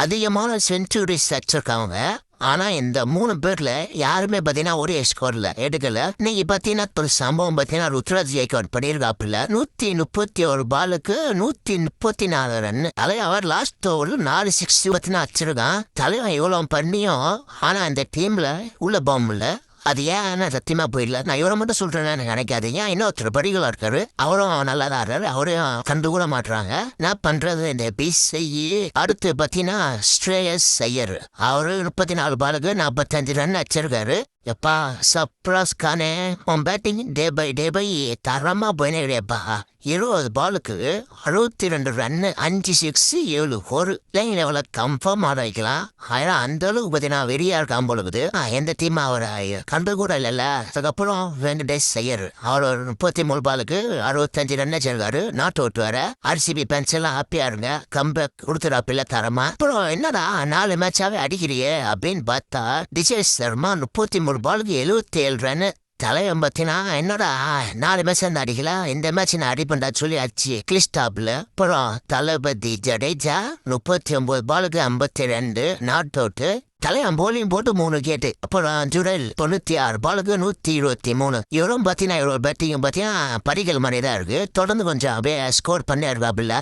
அதிகமான செஞ்சுரிஸ் அடிச்சிருக்காங்க. ஆனா இந்த 3 பேர்ல யாருமே பாத்தீங்கன்னா ஒரே ஸ்கோர்ல எடுக்கல. இன்னைக்கு பாத்தீங்கன்னா ஒரு சம்பவம் பாத்தீங்கன்னா ருத்ராஜ் ஜெயக்கோட் பண்ணியிருக்காப்புல 131 பாலுக்கு 134 ரன். தலைவர் லாஸ்ட் ஓவர்ல 4 6 பாத்தீங்கன்னா அடிச்சிருக்கான். தலைவன் இவ்வளவு பண்ணியும் ஆனா இந்த டீம்ல உள்ள போகல. அது ஏன் சத்தியமா போயிடல. நான் இவரை மட்டும் சொல்றேன்னு நினைக்காதீங்க. இன்னொருத்தர் படிகளா இருக்காரு, அவரும் நல்லா தான் இருக்காரு. அவரையும் கண்டு கூட மாட்டுறாங்க. நான் பண்றது இந்த பிசிஇ. அடுத்து பாத்தீங்கன்னா ஸ்ரேயஸ் ஐயர், அவரு 34 பாலுக்கு 45 ரன் அடிச்சிருக்காரு. எப்பா சர்ப்ரைஸ் கானே, உன் பேட்டிங் டே பை தரமா போயினேப்பா. 20 பாலுக்கு 62 ரன், 5 6 7 4 பிளேயிங் லெவல கன்ஃபார்ம் ஆட வைக்கலாம். ஆனா அந்த அளவுக்கு பார்த்தீங்கன்னா வெறியா இருக்காம போலுக்குது. எந்த டீம் அவர் கண்டு கூட இல்லைல்ல. அதுக்கப்புறம் வெங்கடேஷ் ஐயர், அவர் 33 பாலுக்கு 65 ரன் வச்சிருக்காரு. நாட் அவுட் வேற. ஆர்சிபி பென்ஸ் எல்லாம் ஹாப்பியா இருங்க, கம்பேக் கொடுத்துறாப்பில்ல தரமா. அப்புறம் என்னடா 4 மேட்சாவே அடிக்கிறியே அப்படின்னு பார்த்தா டிஜேஷ் சர்மா 33 பாலுக்கு 77 ரன். தலைவன் பத்தினா என்னடா 4 மேட்ச் அந்த அடிக்கலாம், இந்த மேட்ச் நான் அடிப்பண்டா சொல்லி அடிச்சு கிளிஸ்டாப்ல. அப்புறம் தளபதி ஜடேஜா 39 பாலுக்கு 52 நாட் அவுட். தலைவன் போலிங் போட்டு 3 கேட்டு. அப்புறம் ஜுரல் 96 பாலுக்கு 123. இவரும் பாத்தீங்கன்னா இவரோட பேட்டிங் பாத்தீங்கன்னா படிகள் மாதிரி தான் இருக்கு. தொடர்ந்து கொஞ்சம் அப்படியே ஸ்கோர் பண்ணி இருக்காப்புல.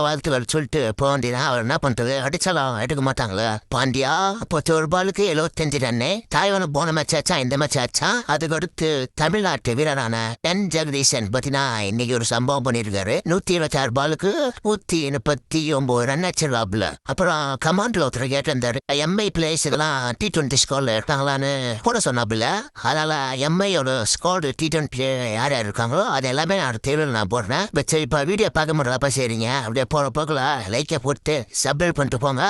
வாழ்த்துக்கள் சொல்லிட்டு போண்டினா அவர் என்ன பண்றது, அடிச்சாலும் எடுக்க மாட்டாங்களே. பாண்டியா 31 பாலுக்கு 75 ரன்னு. தாய்வான போன மேட்ச் ஆச்சா, இந்த மேட்ச் ஆச்சா. அதுக்கு அடுத்து தமிழ்நாட்டு வீரரான என் ஜெகதீசன் பாத்தீங்கன்னா இன்னைக்கு ஒரு சம்பவம் பண்ணிருக்காரு. 126 பாலுக்கு 139 ரன் அடிச்சிருக்காப்புல. அப்புறம் கமாண்ட்ல ஒருத்தர் கேட்டிருந்தாரு, எம்ஐ பிளேஸ் இதெல்லாம் T20 ஸ்கோர்ல இருக்காங்களான்னு கூட சொன்னாப்புல. அதனால எம்ஐயோட ஸ்கோர் T20 யார் யார் இருக்காங்களோ அது எல்லாமே நான் தேர்வில் நான் போடுறேன். சரி, இப்போ வீடியோ பார்க்க முடியாதப்ப சரிங்க, அப்படியே போற போக்குல லைக்கை போட்டு சப்ஸ்கிரைப் பண்ணிட்டு போங்க.